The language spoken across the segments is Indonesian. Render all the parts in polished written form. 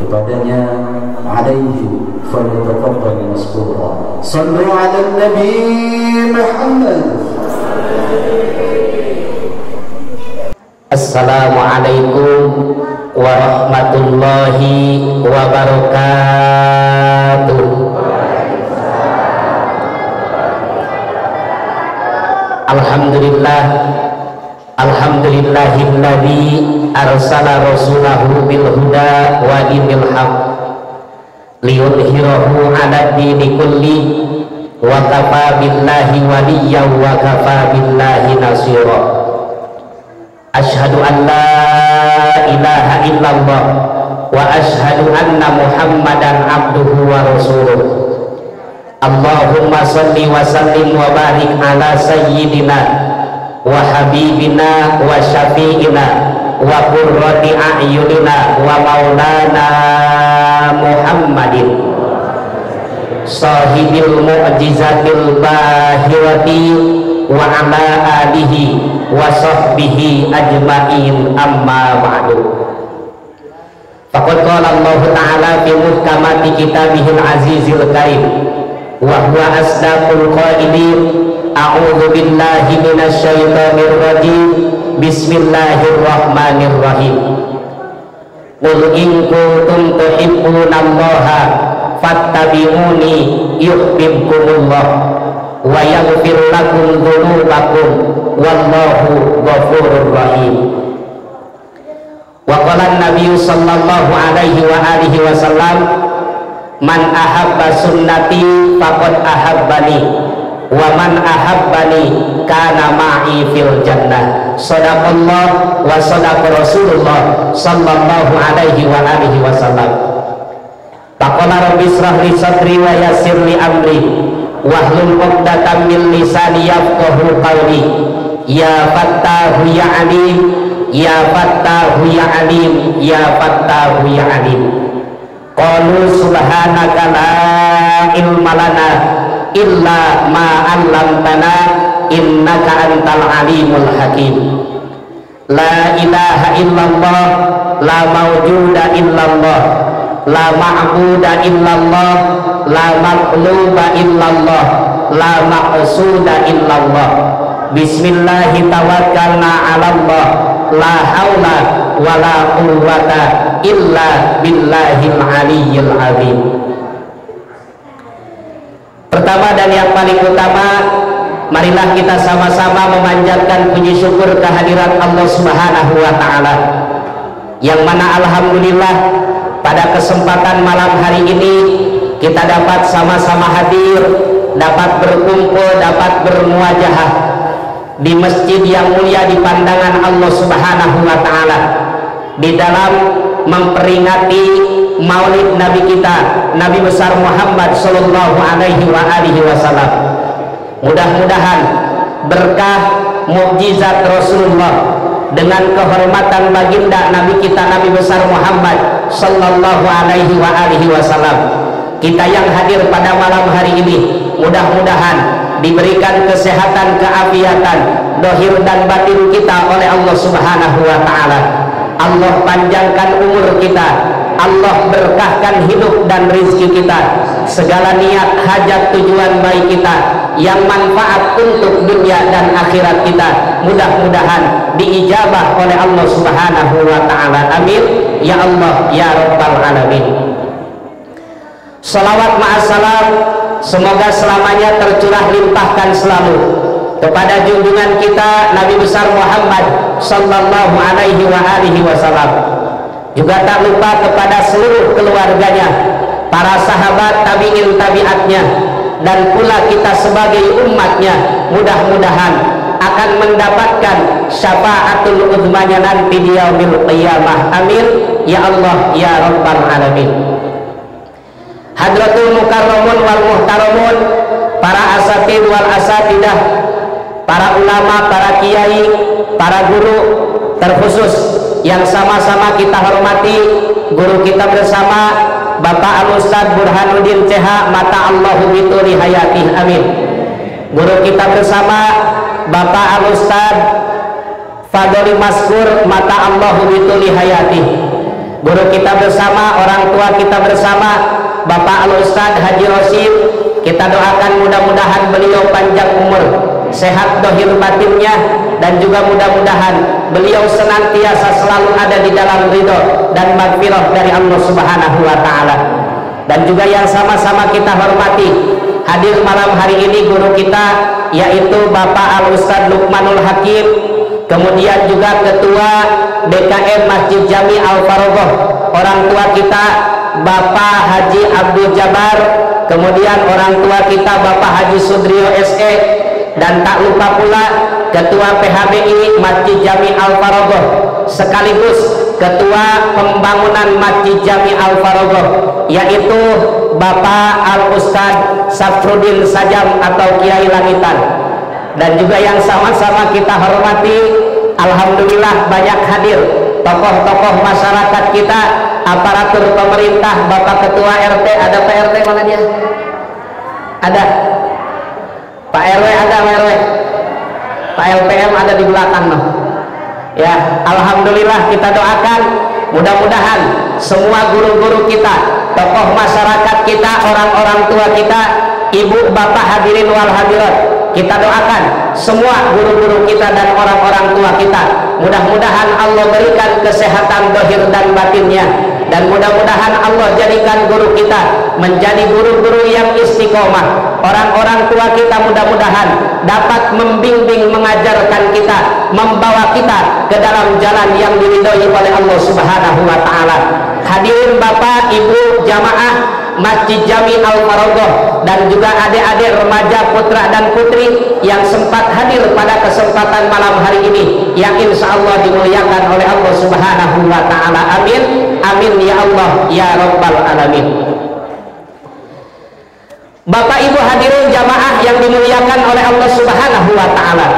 kepadanya, alaihi falyatafaddal mashkura. Sallu ala Nabi Muhammad. Assalamualaikum warahmatullahi wabarakatuh. Alhamdulillah, alhamdulillahilladzi arsala rasulahu bil huda wa dinil haq liyudhhirahu 'ala dini kulli wa kafa billahi waliyyan wa kafa billahi nasira. Asyhadu an la ilaha illallah wa asyhadu anna Muhammadan abduhu wa rasuluh. Allahumma salli wa sallim wa barik ala sayyidina wa habibina wa syafi'ina wa qurrati a'yunina wa maulana Muhammadin sahibil mu'jizatil bahirati wa ala alihi wa sahbihi ajma'in, amma ba'du. Faqad qala Allah ta'ala fi muhkamati kitabihil azizil karim wa huwa asdaqul qailin, a'udzu billahi minasy syaithanir rajim, bismillahirrahmanirrahim. Qul in kuntum tuhibbunallaha fattabi'uni yuhibbukumullah wa yaghfir lakum dzunubakum wallahu ghafurur rahim. Wa qala an-nabiy sallallahu alaihi wa alihi wasallam, man ahabba sunnati faqad ahabbani wa man ahabbani kana ma'i fil jannah. Shadaqallah wa shadaqa Rasulullah sallallahu alaihi wa alihi wasallam. Faqala rabbi israh li sadri wa yassir li amri wahlul 'uqdatam min lisani yafqahu qawli. Ya fattahu ya alim, ya fattahu ya alim, ya fattahu ya alim. Qalu subhanaka la ilma lana illa ma 'allamtana innaka antal alimul hakim. La ilaha illallah, la mawjuda illallah, la ma'buda illallah, la maqluba illallah, la maqsuda illallah. Bismillahi tawakkalna 'alallah, la haula wala quwwata illa billahil aliyyil azim. Pertama dan yang paling utama, marilah kita sama-sama memanjatkan puji syukur kehadirat Allah Subhanahu wa taala, yang mana alhamdulillah pada kesempatan malam hari ini kita dapat sama-sama hadir, dapat berkumpul, dapat bermuajahah di masjid yang mulia di pandangan Allah Subhanahu wa taala di dalam memperingati maulid Nabi kita, Nabi besar Muhammad sallallahu alaihi wa alihi wasallam. Mudah-mudahan berkah mukjizat Rasulullah dengan kehormatan baginda Nabi kita, Nabi besar Muhammad sallallahu alaihi wa alihi wasallam, kita yang hadir pada malam hari ini mudah-mudahan diberikan kesehatan, keafiatan dohir dan batin kita oleh Allah Subhanahu wa taala. Allah panjangkan umur kita, Allah berkahkan hidup dan rizki kita, segala niat, hajat, tujuan baik kita yang manfaat untuk dunia dan akhirat kita mudah-mudahan diijabah oleh Allah Subhanahu wa taala. Amin ya Allah ya rabbal alamin. Salawat ma'assalam semoga selamanya tercurah limpahkan selalu kepada junjungan kita Nabi besar Muhammad sallallahu alaihi wa alihi wasallam. Juga tak lupa kepada seluruh keluarganya, para sahabat, tabi'in, tabi'atnya, dan pula kita sebagai umatnya, mudah-mudahan akan mendapatkan syafaatul uzmanya nanti di yaumil qiyamah. Amin ya Allah ya rabbal alamin. Hadratul mukarramun wal muhtaramun, para asatid wal asatidah, para ulama, para kiai, para guru, terkhusus yang sama-sama kita hormati guru kita bersama Bapak Al-Ustadz Burhanuddin CH mata Allahu bituli hayati, amin. Guru kita bersama Bapak Al-Ustadz Fadli Maskur mata Allahu bituli hayati. guru kita bersama, orang tua kita bersama, Bapak Al-Ustadz Haji Rosim. Kita doakan mudah-mudahan beliau panjang umur, sehat dohir batinnya, dan juga mudah-mudahan beliau senantiasa selalu ada di dalam ridho dan magfirah dari Allah Subhanahu wa Ta'ala. Dan juga yang sama-sama kita hormati, hadir malam hari ini guru kita, yaitu Bapak Al-Ustadz Luqmanul Hakim, kemudian juga Ketua DKM Masjid Jami Al-Farogoh, orang tua kita Bapak Haji Abdul Jabar, kemudian orang tua kita Bapak Haji Sudrio SE, dan tak lupa pula Ketua PHBI Masjid Jami Al-Farogoh sekaligus Ketua Pembangunan Masjid Jami Al-Farogoh, yaitu Bapak Al-Ustadz Safrudin Sajam atau Kiai Langitan. Dan juga yang sama-sama kita hormati, alhamdulillah banyak hadir tokoh-tokoh masyarakat kita, aparatur pemerintah, Bapak Ketua RT, ada Pak RT mana dia? Ada Pak RW, ada Pak RW, Pak LPM ada di belakang noh. Ya, alhamdulillah kita doakan mudah-mudahan semua guru-guru kita, tokoh masyarakat kita, orang-orang tua kita, ibu bapak hadirin wal hadirat, kita doakan semua guru-guru kita dan orang-orang tua kita, mudah-mudahan Allah berikan kesehatan dohir dan batinnya, dan mudah-mudahan Allah jadikan guru kita menjadi guru-guru yang istiqomah. Orang-orang tua kita mudah-mudahan dapat membimbing, mengajarkan kita, membawa kita ke dalam jalan yang diridhoi oleh Allah Subhanahu wa Ta'ala. Hadirin bapak, ibu, jamaah Masjid Jami Al-Farogoh, dan juga adik-adik remaja putra dan putri yang sempat hadir pada kesempatan malam hari ini, yang insya Allah dimuliakan oleh Allah Subhanahu wa Ta'ala. Amin, amin ya Allah ya Rabbal Alamin. Bapak ibu hadirin jamaah yang dimuliakan oleh Allah Subhanahu wa Ta'ala,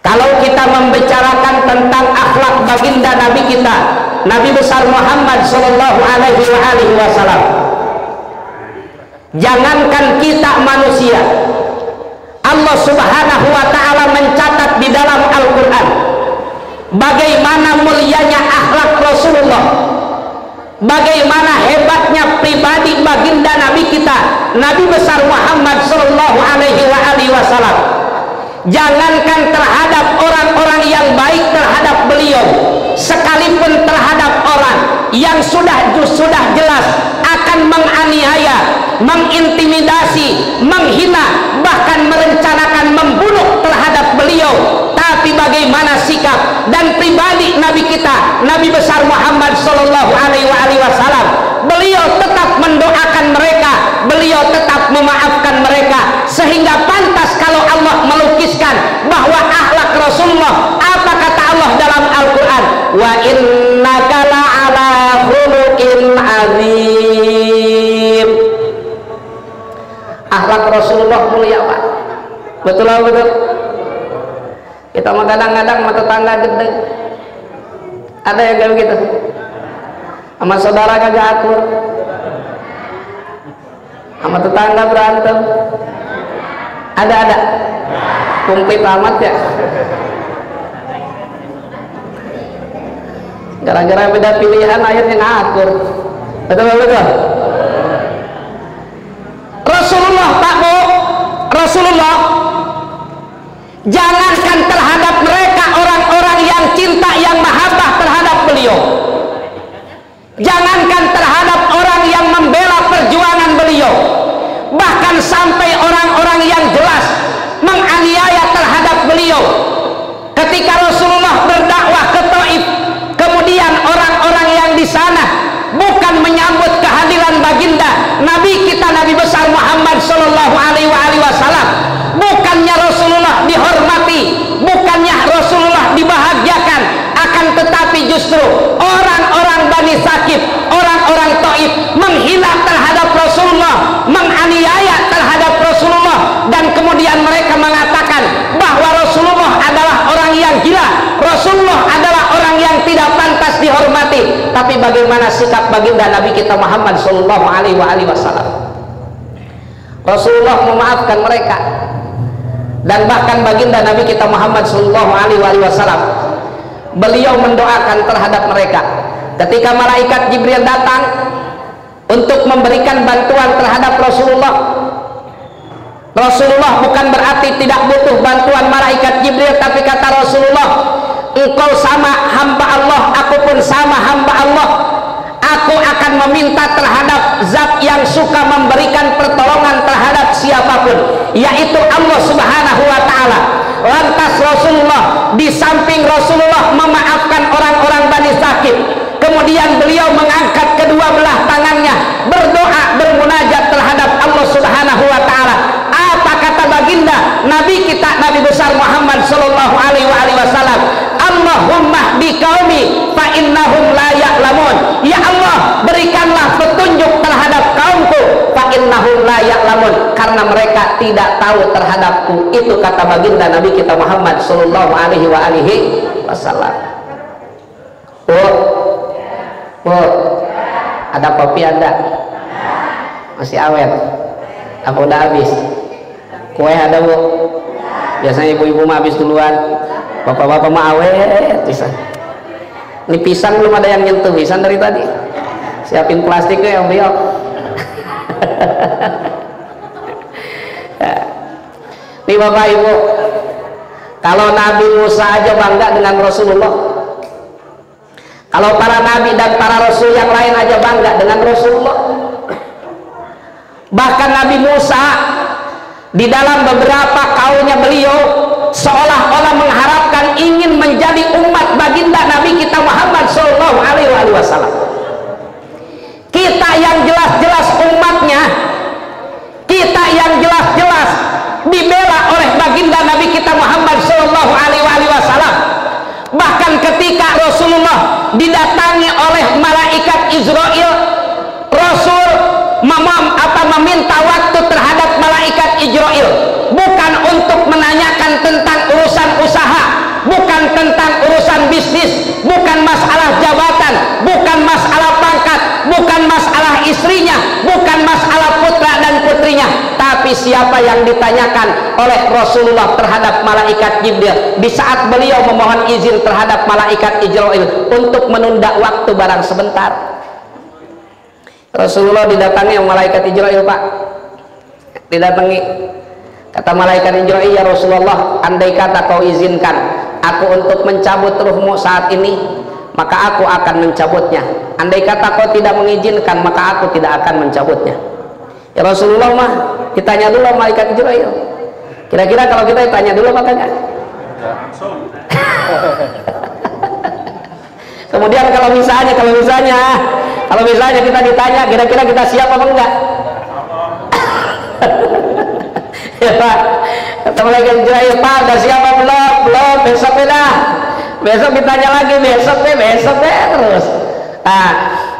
kalau kita membicarakan tentang akhlak baginda Nabi kita, Nabi besar Muhammad sallallahu alaihi wasallam, jangankan kita manusia, Allah Subhanahu wa Ta'ala mencatat di dalam Al-Quran bagaimana mulianya akhlak Rasulullah, bagaimana hebatnya pribadi baginda Nabi kita, Nabi besar Muhammad sallallahu alaihi wasallam. Jangankan terhadap orang-orang yang baik terhadap beliau, sekalipun terhadap orang yang sudah jelas akan menganiaya, mengintimidasi, menghina, bahkan merencanakan membunuh terhadap beliau, tapi bagaimana sikap dan pribadi Nabi kita, Nabi besar Muhammad sallallahu alaihi wasallam, beliau tetap mendoakan mereka, beliau tetap memaafkan mereka, sehingga pantas kalau Allah melukiskan bahwa akhlak Rasulullah, apa kata Allah dalam Al-Quran, wa innaka la'ala khuluqin azim. Akhlak Rasulullah mulia Pak, betul apa betul? Kita mah kadang-kadang mata tangga gede, ada yang kayak begitu, sama saudara kagak akur, sama tetangga berantem, ada kumplit amat ya, gara-gara beda pilihan akhirnya ngakur, betul. Rasulullah Pak Bu, Rasulullah jangankan terhadap mereka orang-orang yang cinta, yang mahabbah terhadap beliau, jangankan terhadap orang yang membela perjuangan beliau, bahkan sampai orang-orang yang jelas menganiaya terhadap beliau. Ketika Rasulullah berdakwah ke Taif, kemudian orang-orang yang di sana bukan menyambut kehadiran baginda Nabi kita, Nabi besar Muhammad sallallahu alaihi wasallam, bukannya Rasulullah dihormati, bukannya Rasulullah dibahagiakan, akan tetapi justru orang-orang Bani Sakif, orang-orang Taif menghina terhadap Rasulullah, menganiaya terhadap Rasulullah, dan kemudian mereka mengatakan bahwa Rasulullah adalah orang yang gila, Rasulullah adalah orang yang tidak pantas dihormati. Tapi bagaimana sikap baginda Nabi kita Muhammad sallallahu alaihi wasallam? Rasulullah memaafkan mereka, dan bahkan baginda Nabi kita Muhammad sallallahu alaihi wasallam beliau mendoakan terhadap mereka. Ketika malaikat Jibril datang untuk memberikan bantuan terhadap Rasulullah, Rasulullah bukan berarti tidak butuh bantuan malaikat Jibril, tapi kata Rasulullah, engkau sama hamba Allah, aku pun sama hamba Allah. Aku akan meminta terhadap zat yang suka memberikan pertolongan terhadap siapapun, yaitu Allah Subhanahu wa ta'ala. Lantas Rasulullah, di samping Rasulullah memaafkan orang-orang Bani Saqif, kemudian beliau mengangkat kedua belah tangannya, berdoa, bermunajat terhadap Allah Subhanahu wa ta'ala. Apa kata baginda Nabi kita, Nabi besar Muhammad sallallahu alaihi wasallam? Allahumma hdi qaumi fa innahum la ya'lamun. Ya Allah, berikanlah petunjuk terhadap kaumku fa innahum la ya'lamun, karena mereka tidak tahu terhadapku. Itu kata baginda Nabi kita Muhammad sallallahu alaihi wasallam. Bu, ada kopi ada? Masih awet? Apa udah habis? Kue ada bu? Biasanya ibu-ibu mah habis duluan, bapak-bapak mah awet pisang. Ini pisang belum ada yang nyentuh pisang dari tadi. Siapin plastiknya yang beliau. Nih bapak ibu, kalau Nabi Musa aja bangga dengan Rasulullah, kalau para nabi dan para rasul yang lain aja bangga dengan Rasulullah. Bahkan Nabi Musa di dalam beberapa kaulnya beliau seolah-olah mengharapkan ingin menjadi umat baginda Nabi kita Muhammad sallallahu alaihi wasallam. Kita yang jelas-jelas umatnya, kita yang jelas-jelas dibela oleh baginda Nabi kita Muhammad sallallahu alaihi wasallam. Bahkan ketika Rasulullah didatangi oleh malaikat Israel, Rasul meminta waktu terhadap malaikat Israel, bukan untuk menanyakan tentang urusan usaha, bukan tentang urusan bisnis, bukan masalah jabatan, bukan masalah pangkat, bukan masalah istrinya, bukan masalah putra dan putrinya, tapi siapa yang ditanyakan oleh Rasulullah terhadap malaikat Jibril di saat beliau memohon izin terhadap malaikat Israel untuk menunda waktu barang sebentar. Rasulullah didatangi malaikat Israel, Pak. Didatangi, kata malaikat Israel, ya Rasulullah, andai kata kau izinkan aku untuk mencabut ruhmu saat ini, maka aku akan mencabutnya. Andai kata kau tidak mengizinkan, maka aku tidak akan mencabutnya. Ya Rasulullah mah ditanya dulu malaikat Israel. Kira-kira kalau kita ditanya dulu apa enggak? Kemudian kalau misalnya kita ditanya, kira-kira kita siap apa enggak? Ya Pak, kata malaikat Jibril, Pak, udah siap apa belum? Belum, besok dah. Besok ditanya lagi, besok deh terus. Nah,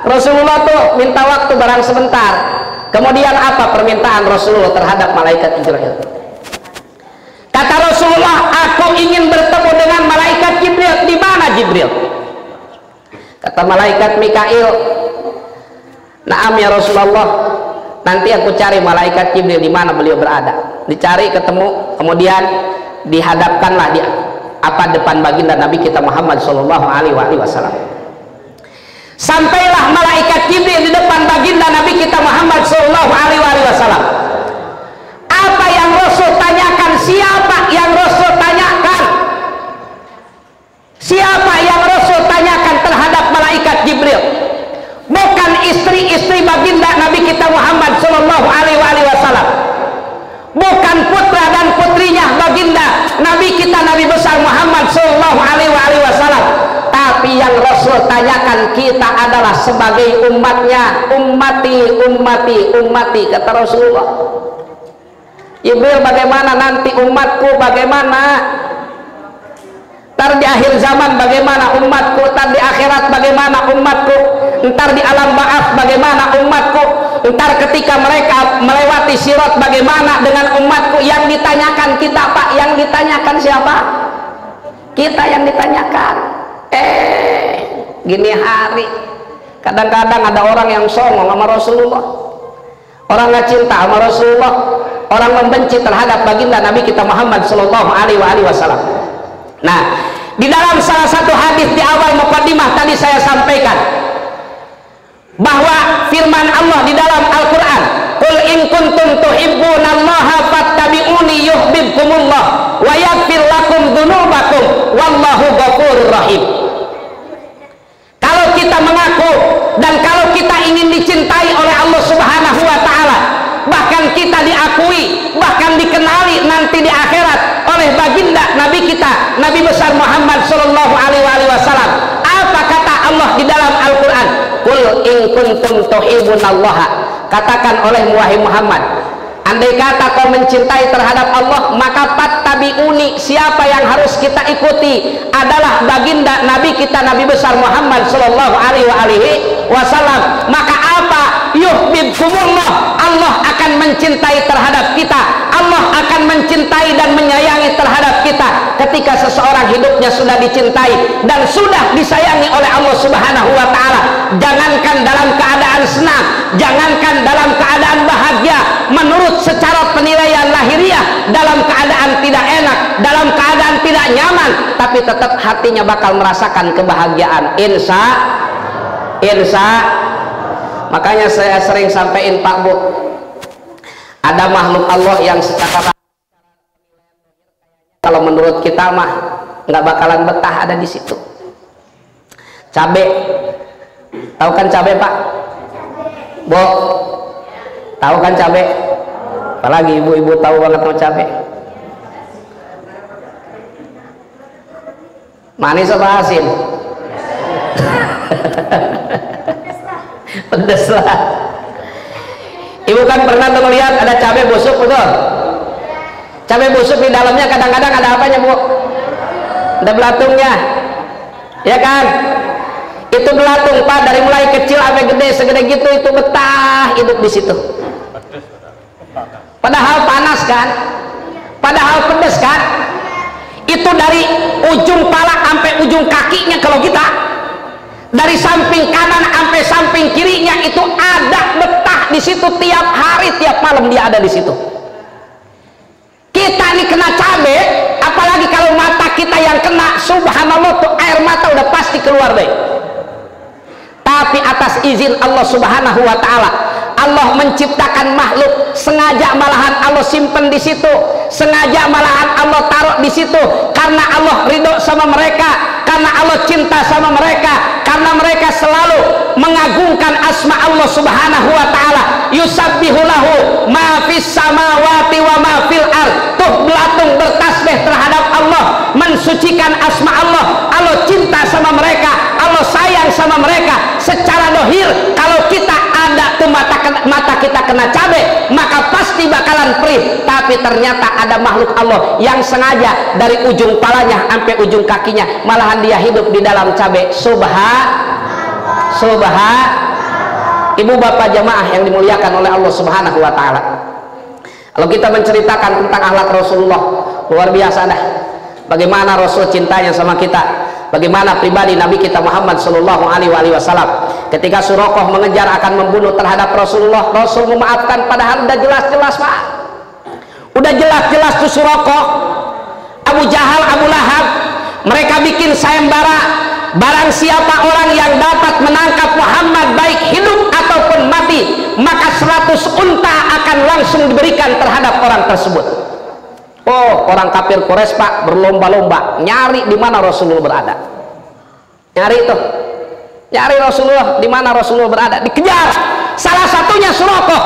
Rasulullah tuh minta waktu barang sebentar. Kemudian apa permintaan Rasulullah terhadap malaikat Jibril? Kata Rasulullah, aku ingin bertemu dengan malaikat Jibril. Di mana Jibril? Kata malaikat Mikail, naam ya Rasulullah, nanti aku cari malaikat Jibril di mana beliau berada. Dicari, ketemu, kemudian dihadapkanlah dia depan baginda Nabi kita Muhammad sallallahu alaihi wasallam. Sampailah malaikat Jibril di depan baginda Nabi kita Muhammad sallallahu alaihi wasallam. Apa yang Rasul tanyakan? Siapa yang Rasul tanyakan? Siapa yang Rasul tanyakan terhadap malaikat Jibril? Bukan istri-istri baginda Nabi kita Muhammad sallallahu alaihi wasallam, bukan putra dan putrinya baginda Nabi kita Nabi besar Muhammad sallallahu alaihi wasallam, tapi yang Rasul tanyakan kita adalah sebagai umatnya. Ummati kata Rasulullah. Jibril, bagaimana nanti umatku, bagaimana ntar di akhir zaman, bagaimana umatku, ntar di akhirat bagaimana umatku, ntar di alam ba'ats bagaimana umatku, ntar ketika mereka melewati sirat bagaimana dengan umatku. Yang ditanyakan kita, Pak, yang ditanyakan siapa? Kita yang ditanyakan. Gini hari kadang-kadang ada orang yang songong sama Rasulullah, orang nggak cinta sama Rasulullah, orang membenci terhadap baginda Nabi kita Muhammad sallallahu alaihi wasallam. Nah, Di dalam salah satu hadis di awal muqaddimah tadi saya sampaikan bahwa firman Allah di dalam Al-Quran, qul in kuntum tuhibbunallaha fattabi'uni yuhibbukumullah wa yaghfir lakum dzunubakum wallahu ghafurur rahim. Kalau kita mengaku dan kalau kita ingin dicintai oleh Allah Subhanahu wa taala, bahkan kita diakui, bahkan dikenali nanti di akhirat oleh baginda Nabi kita, Nabi besar Muhammad sallallahu alaihi wasallam. Apa kata Allah di dalam Al-Quran? Qul in kuntum tuhibbunallaha, katakan oleh wahai Muhammad, andai kata kau mencintai terhadap Allah, maka fattabi'uni, siapa yang harus kita ikuti adalah baginda Nabi kita, Nabi besar Muhammad sallallahu alaihi wasallam. Maka apa? Yuhibbukumullah, Allah akan mencintai terhadap kita, Allah akan mencintai dan menyayangi terhadap kita. Ketika seseorang hidupnya sudah dicintai dan sudah disayangi oleh Allah Subhanahu wa taala, jangankan dalam keadaan senang, jangankan dalam keadaan bahagia, menurut secara penilaian lahiriah, dalam keadaan tidak enak, dalam keadaan tidak nyaman, tapi tetap hatinya bakal merasakan kebahagiaan. Insya makanya saya sering sampaikan, Pak Bu, ada makhluk Allah yang secara kalau menurut kita mah nggak bakalan betah ada di situ. Cabe, tahu kan cabe Pak? Bu, tahu kan cabe? Apalagi ibu-ibu tahu banget mau cabe. Manis apa asin? Pedes lah. Ibu kan pernah tuh melihat ada cabai busuk, betul? Cabai busuk di dalamnya kadang-kadang ada apanya, Bu? Ada belatungnya, ya kan? Itu belatung, Pak, dari mulai kecil sampai gede segede gitu, itu betah hidup di situ. Padahal panas kan? Padahal pedes kan? Itu dari ujung pala sampai ujung kakinya kalau kita, dari samping kanan sampai samping kirinya itu ada betah di situ, tiap hari tiap malam dia ada di situ. Kita ini kena cabe, apalagi kalau mata kita yang kena, subhanallah tuh air mata udah pasti keluar deh. Tapi atas izin Allah Subhanahu wa taala, Allah menciptakan makhluk, sengaja malahan Allah simpen di situ, sengaja malahan Allah taruh di situ, karena Allah ridho sama mereka, karena Allah cinta sama mereka, karena mereka selalu mengagungkan asma Allah Subhanahu wa taala. Yusabbihu lahu ma fis samawati wa ma fil ard. Tuh belatung bertasbih terhadap Allah, mensucikan asma Allah. Allah cinta sama mereka, Allah sayang sama mereka. Secara dohir kalau kita ada tuh mata kita kena cabai, maka pasti bakalan perih. Tapi ternyata ada makhluk Allah yang sengaja dari ujung palanya sampai ujung kakinya, malahan dia hidup di dalam cabai. Ibu bapak jamaah yang dimuliakan oleh Allah Subhanahu wa taala, kalau kita menceritakan tentang akhlak Rasulullah, luar biasa dah. Bagaimana Rasul cintanya sama kita, bagaimana pribadi Nabi kita Muhammad sallallahu alaihi wasallam. Ketika Suraqah mengejar akan membunuh terhadap Rasulullah, Rasul memaafkan, padahal udah jelas-jelas, Pak. Udah jelas-jelas tuh Suraqah, Abu Jahal, Abu Lahab, mereka bikin sayembara. Barang siapa orang yang dapat menangkap Muhammad baik hidup ataupun mati, maka 100 unta akan langsung diberikan terhadap orang tersebut. Oh, orang kafir Quraisy, Pak, berlomba-lomba nyari di mana Rasulullah berada. Nyari tuh, nyari Rasulullah, di mana Rasulullah berada, dikejar. Salah satunya Suraqah,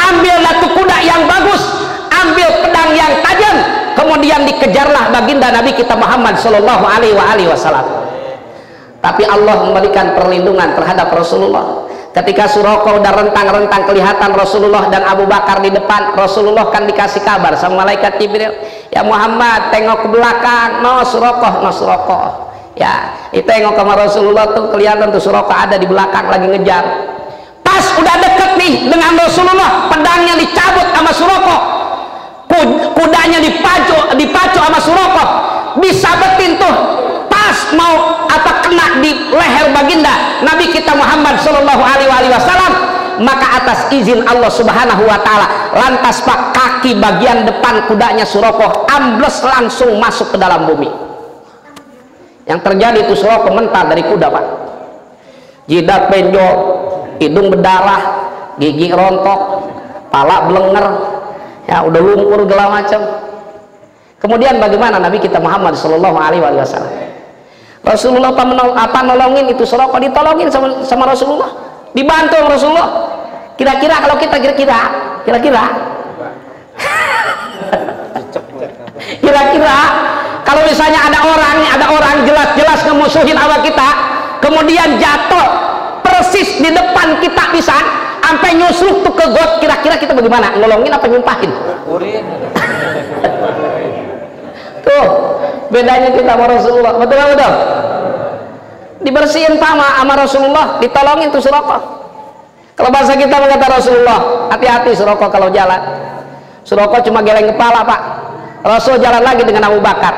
ambil batu kuda yang bagus, ambil pedang yang tajam, kemudian dikejarlah baginda Nabi kita Muhammad sallallahu alaihi wasallam. Tapi Allah memberikan perlindungan terhadap Rasulullah. Ketika Suraqah udah rentang-rentang kelihatan Rasulullah dan Abu Bakar di depan, Rasulullah kan dikasih kabar sama malaikat Jibril, ya Muhammad, tengok ke belakang, no Suraqah, no Suraqah. Ya, tengok sama Rasulullah tuh kelihatan tuh Suraqah ada di belakang lagi ngejar. Pas udah deket nih dengan Rasulullah, pedangnya dicabut sama Suraqah, kudanya dipacu sama Suraqah, disabetin tuh, pas mau kena di leher baginda Nabi kita Muhammad sallallahu alaihi wasallam. Maka atas izin Allah Subhanahu wa taala, lantas Pak, kaki bagian depan kudanya Suraqah ambles langsung masuk ke dalam bumi. Yang terjadi itu suroko mental dari kuda, Pak. Jidat benjol, hidung berdarah, gigi rontok, pala belenger, ya udah lumpur segala macam. Kemudian bagaimana Nabi kita Muhammad Shallallahu Alaihi Wasallam? Rasulullah nolongin itu suroko, ditolongin sama Rasulullah, dibantu sama Rasulullah. Kira-kira kalau kita kira-kira kalau misalnya ada orang jelas-jelas ngemusuhin awak kita, kemudian jatuh persis di depan kita bisa sampai nyusruk tuh ke got, kira-kira kita bagaimana? Nolongin apa nyumpahin? Tuh bedanya kita sama Rasulullah. Betul. Dibersihin sama Rasulullah, ditolongin tuh suroko. Kalau bahasa kita mengata Rasulullah, hati-hati suroko kalau jalan. Suroko cuma geleng kepala, Pak. Rasul jalan lagi dengan Abu Bakar,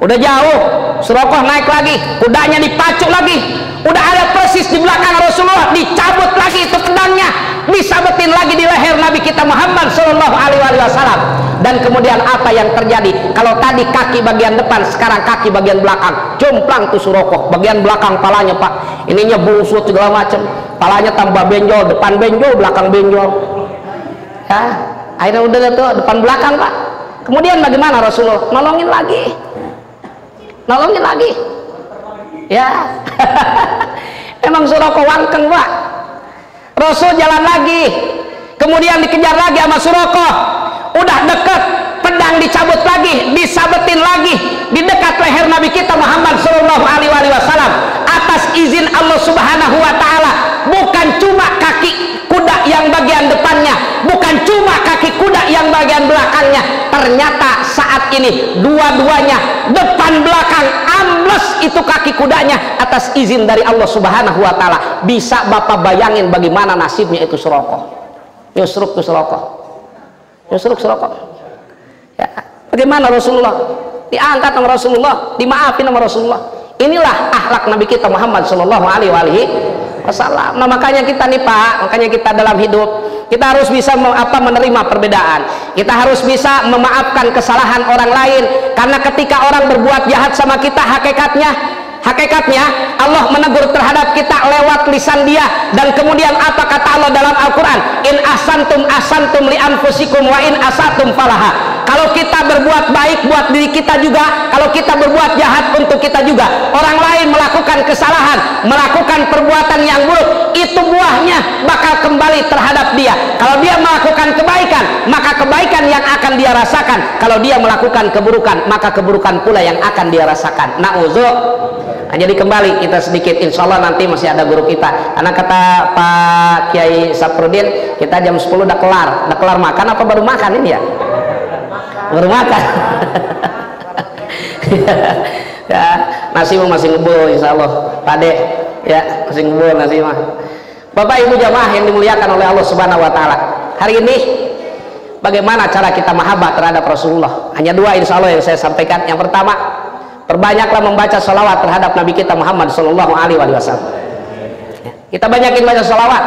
udah jauh, suroko naik lagi, kudanya dipacu lagi, udah ada persis di belakang Rasulullah, dicabut lagi itu pedangnya, disabetin lagi di leher Nabi kita Muhammad Shallallahu Alaihi Wasallam. Dan kemudian apa yang terjadi? Kalau tadi kaki bagian depan, sekarang kaki bagian belakang, jomplang tuh suroko, bagian belakang palanya, Pak, ininya bungsut segala macam, palanya tambah benjol, depan benjol, belakang benjol, ya akhirnya udah tuh depan belakang, Pak. Kemudian bagaimana Rasulullah? Nolongin lagi, ya. Emang suroko wangkeng, Pak. Rasul jalan lagi, kemudian dikejar lagi sama suroko, udah deket, pedang dicabut lagi, disabetin lagi di dekat leher Nabi kita Muhammad Shallallahu Alaihi Wasallam atas izin Allah Subhanahu Wa Taala. Bukan cuma kaki kuda yang bagian depannya, bukan cuma kaki kuda yang bagian belakangnya, ternyata saat ini dua-duanya depan belakang ambles itu kaki kudanya atas izin dari Allah Subhanahu Wa Taala. Bisa Bapak bayangin bagaimana nasibnya itu suroko, nyusruk suroko, ya. Bagaimana Rasulullah diangkat sama Rasulullah, dimaafin sama Rasulullah. Inilah akhlak Nabi kita Muhammad Shallallahu Alaihi Wasallam. Nah, makanya kita nih, Pak, kita dalam hidup kita harus bisa menerima perbedaan. Kita harus bisa memaafkan kesalahan orang lain, karena ketika orang berbuat jahat sama kita, hakikatnya Allah menegur terhadap kita lewat lisan dia. Dan kemudian apa kata Allah dalam Al-Quran? In asantum li anfusikum wa in asatum falaha. Kalau kita berbuat baik buat diri kita juga, kalau kita berbuat jahat untuk kita juga. Orang lain melakukan kesalahan, melakukan perbuatan yang buruk, itu buahnya bakal kembali terhadap dia. Kalau dia melakukan kebaikan, maka kebaikan yang akan dia rasakan. Kalau dia melakukan keburukan, maka keburukan pula yang akan dia rasakan. Nah, jadi kembali kita sedikit, insya Allah nanti masih ada guru kita, karena kata Pak Kiai Saprudin, kita jam 10 udah kelar makan apa baru makan ini ya? Baru makan. Ya, nasi masih ngebul insya Allah, Pak Dek, ya masih ngebul nasi mah. Bapak Ibu jamaah yang dimuliakan oleh Allah Subhanahu Wa Taala, hari ini bagaimana cara kita mahabbah terhadap Rasulullah? Hanya dua insya Allah yang saya sampaikan. Yang pertama, perbanyaklah membaca sholawat terhadap Nabi kita Muhammad Shallallahu Alaihi Wasallam. Kita banyakin baca sholawat.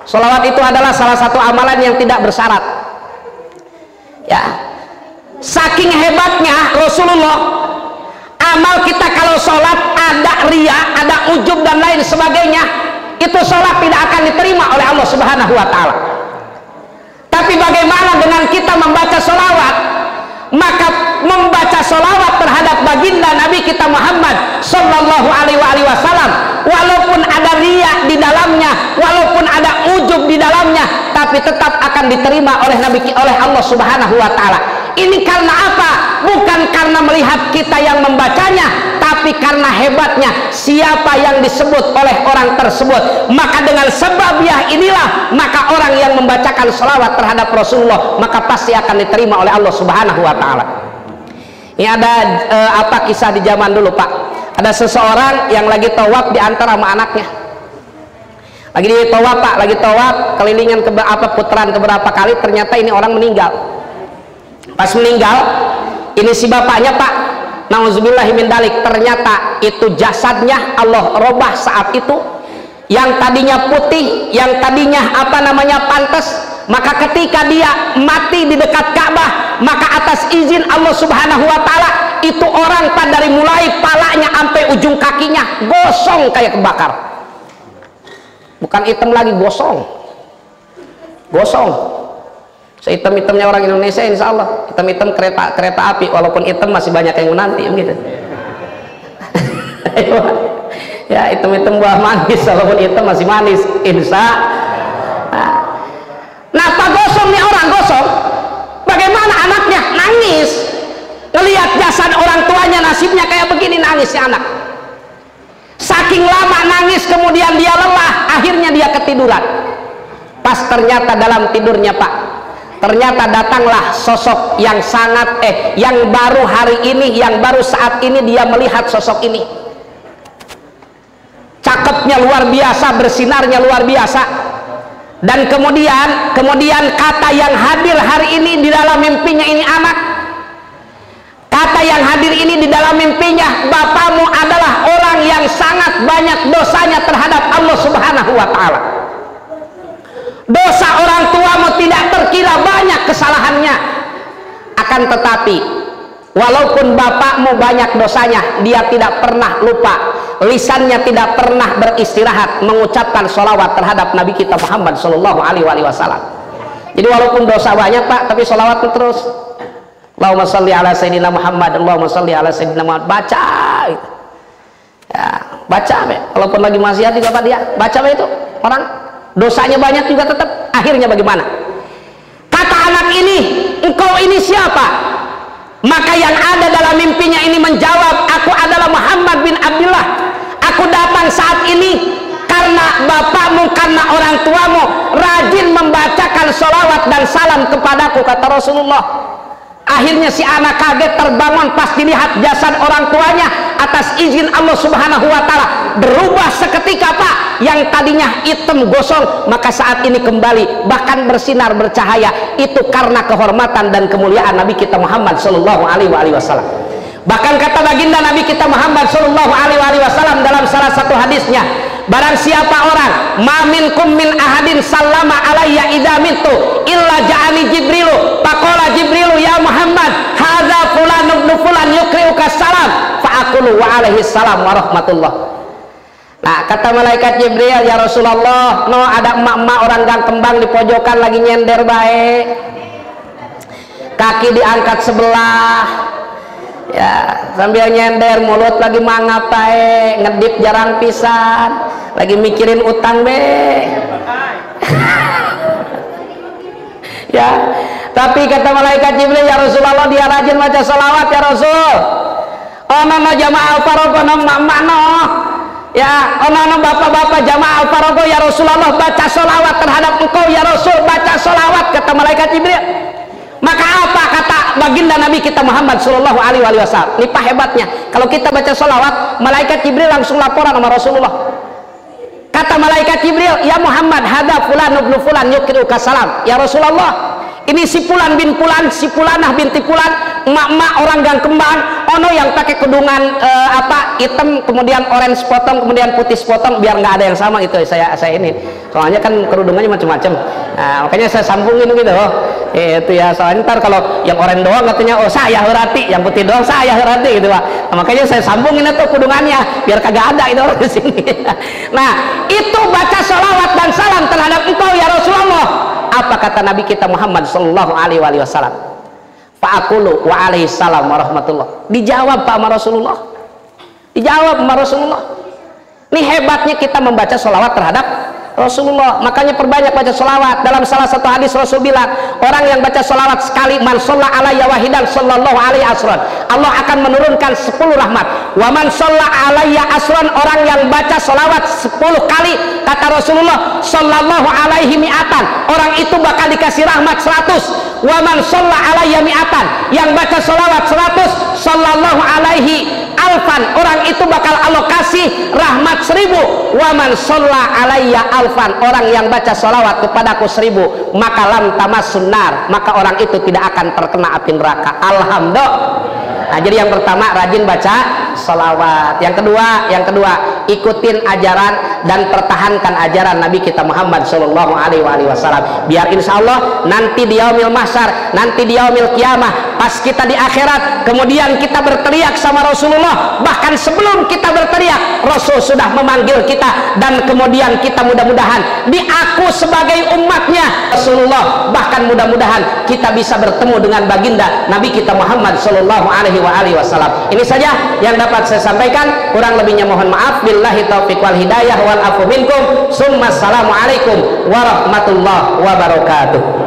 Sholawat itu adalah salah satu amalan yang tidak bersyarat. Ya, saking hebatnya Rasulullah, amal kita kalau sholat ada ria, ada ujub dan lain sebagainya, itu sholat tidak akan diterima oleh Allah Subhanahu Wa Taala. Tapi bagaimana dengan kita membaca sholawat? Maka membaca sholawat terhadap baginda Nabi kita Muhammad Sallallahu Alaihi Wasallam, walaupun ada riya di dalamnya, walaupun ada ujub di dalamnya, tapi tetap akan diterima oleh Allah Subhanahu Wa Taala. Ini karena apa? Bukan karena melihat kita yang membacanya, tapi karena hebatnya siapa yang disebut oleh orang tersebut. Maka dengan sebabiah inilah, maka orang yang membacakan sholawat terhadap Rasulullah, maka pasti akan diterima oleh Allah Subhanahu Wa Taala. Ini ada kisah di zaman dulu, Pak. Ada seseorang yang lagi tawaf di antara sama anaknya. Lagi tawaf, Pak, lagi tawaf kelilingan putaran keberapa kali, ternyata ini orang meninggal. Pas meninggal, ini si bapaknya, Pak, nauzubillahi min dalik, ternyata itu jasadnya Allah robah saat itu. Yang tadinya putih, yang tadinya pantas, maka ketika dia mati di dekat Ka'bah, maka atas izin Allah Subhanahu Wa Taala itu orang tak dari mulai palanya sampai ujung kakinya gosong kayak kebakar. Bukan hitam lagi, gosong. Sehitam-hitamnya orang Indonesia insya Allah. Hitam-hitam kereta api, walaupun hitam masih banyak yang menanti begitu. Ya, hitam-hitam buah manis, walaupun hitam masih manis insya. Nah, Pak gosong nih orang gosong. Bagaimana anaknya nangis ngelihat jasad orang tuanya nasibnya kayak begini, nangisnya anak. Saking lama nangis, kemudian dia lelah, akhirnya dia ketiduran. Pas ternyata dalam tidurnya Pak, ternyata datanglah sosok yang sangat yang baru hari ini, yang baru saat ini dia melihat sosok ini. Cakepnya luar biasa, bersinarnya luar biasa. Dan kemudian kata yang hadir hari ini di dalam mimpinya ini anak. Kata yang hadir ini di dalam mimpinya, bapakmu adalah orang yang sangat banyak dosanya terhadap Allah Subhanahu wa Ta'ala. Dosa orang tuamu tidak terkira banyak kesalahannya. Akan tetapi, walaupun bapakmu banyak dosanya, dia tidak pernah lupa. Lisannya tidak pernah beristirahat mengucapkan sholawat terhadap Nabi kita Muhammad Sallallahu Alaihi Wasallam. Jadi walaupun dosa banyak Pak, tapi sholawat terus. Allahumma sholli ala sayyidina Muhammad, Allahumma sholli ala sayyidina Muhammad. Baca gitu. Ya, baca be. Walaupun lagi maksiat juga Pak dia baca be itu. Orang dosanya banyak juga tetap. Akhirnya bagaimana? Kata anak ini, engkau ini siapa? Maka yang ada dalam mimpinya ini menjawab, aku adalah Muhammad bin Abdullah. Aku datang saat ini karena bapakmu, karena orang tuamu rajin membacakan sholawat dan salam kepadaku, kata Rasulullah. Akhirnya si anak kaget, terbangun pas dilihat jasad orang tuanya atas izin Allah Subhanahu wa Ta'ala berubah seketika Pak. Yang tadinya hitam gosong, maka saat ini kembali bahkan bersinar bercahaya. Itu karena kehormatan dan kemuliaan Nabi kita Muhammad Sallallahu Alaihi Wasallam. Bahkan kata baginda Nabi kita Muhammad Sallallahu Alaihi Wasallam dalam salah satu hadisnya, barang siapa orang ma minkum min ahadin sallama alayya idza mitu illa ja'ani Jibrilu faqala Jibrilu ya Muhammad hadza fulan ibn fulan yukriuka salam fa aqulu wa alaihi salam wa rahmatullah. Nah, kata malaikat Jibril, ya Rasulullah, no ada emak-emak orang gang kembang di pojokan lagi nyender baik, kaki diangkat sebelah, ya sambil nyender, mulut lagi mangap baik, ngedip jarang pisan, lagi mikirin utang be. Ya, tapi kata malaikat Jibril, ya Rasulullah, dia rajin baca salawat ya Rasul. Oh nono jamaah al-farogo no emak-emak no. Ya, ono bapak-bapak jamaah al-farogo ya Rasulullah, baca sholawat terhadap engkau ya Rasul, baca sholawat, kata malaikat Jibril. Maka apa kata baginda Nabi kita Muhammad Sallallahu Alaihi Wasallam? Ini pak hebatnya, kalau kita baca sholawat, malaikat Jibril langsung laporan sama Rasulullah. Kata malaikat Jibril, ya Muhammad, hada fulan ibn fulan yukriuka salam. Ya Rasulullah, ini si Fulan bin Fulan, si Fulanah binti Fulan, emak-emak orang gang kembang, ono yang pakai kedungan hitam, kemudian orange potong, kemudian putih potong, biar nggak ada yang sama itu saya ini. Soalnya kan kerudungannya macam-macam. Nah, makanya saya sambungin gitu. Itu ya, soalnya ntar kalau yang orange doang katanya oh saya herati, yang putih doang saya herati gitu Pak. Nah, makanya saya sambungin itu kedungannya biar kagak ada itu orang di sini. Nah, itu baca sholawat dan salam terhadap engkau ya Rasulullah. Apa kata Nabi kita Muhammad Sallallahu Alaihi Wasallam? Fa'akulu wa alaihi salam wa rahmatullah. Dijawab Pak sama Rasulullah. Dijawab sama Rasulullah. Ini hebatnya kita membaca sholawat terhadap Rasulullah. Makanya perbanyak baca sholawat. Dalam salah satu hadis Rasul bilang, orang yang baca sholawat sekali, man sholla alayya wahidan sallallahu alaihi asran, Allah akan menurunkan 10 rahmat. Wa man sholla alayya asran, orang yang baca sholawat 10 kali, kata Rasulullah sallallahu alaihi mi'atan, orang itu bakal dikasih rahmat 100. Wa man sholla alayya mi'atan, yang baca sholawat 100, sallallahu alaihi alfan, orang itu bakal Allah kasih rahmat 1000. Wa man sholla alayya alfan, orang yang baca sholawat kepadaku 1000, maka lam tamassun nar, maka orang itu tidak akan terkena api neraka. Alhamdulillah. Nah, jadi yang pertama rajin baca sholawat. Yang kedua ikutin ajaran dan pertahankan ajaran Nabi kita Muhammad sallallahu alaihi wasallam. Biar insya Allah nanti di yaumil mahsyar, nanti di yaumil kiamah, pas kita di akhirat, kemudian kita berteriak sama Rasulullah, bahkan sebelum kita berteriak Rasul sudah memanggil kita, dan kemudian kita mudah-mudahan diaku sebagai umatnya Rasulullah, bahkan mudah-mudahan kita bisa bertemu dengan baginda Nabi kita Muhammad sallallahu alaihi wasallam. Ini saja yang dapat saya sampaikan, kurang lebihnya mohon maaf. Billahi taufiq wal hidayah wal afu minkum. Summa assalamualaikum warahmatullahi wabarakatuh.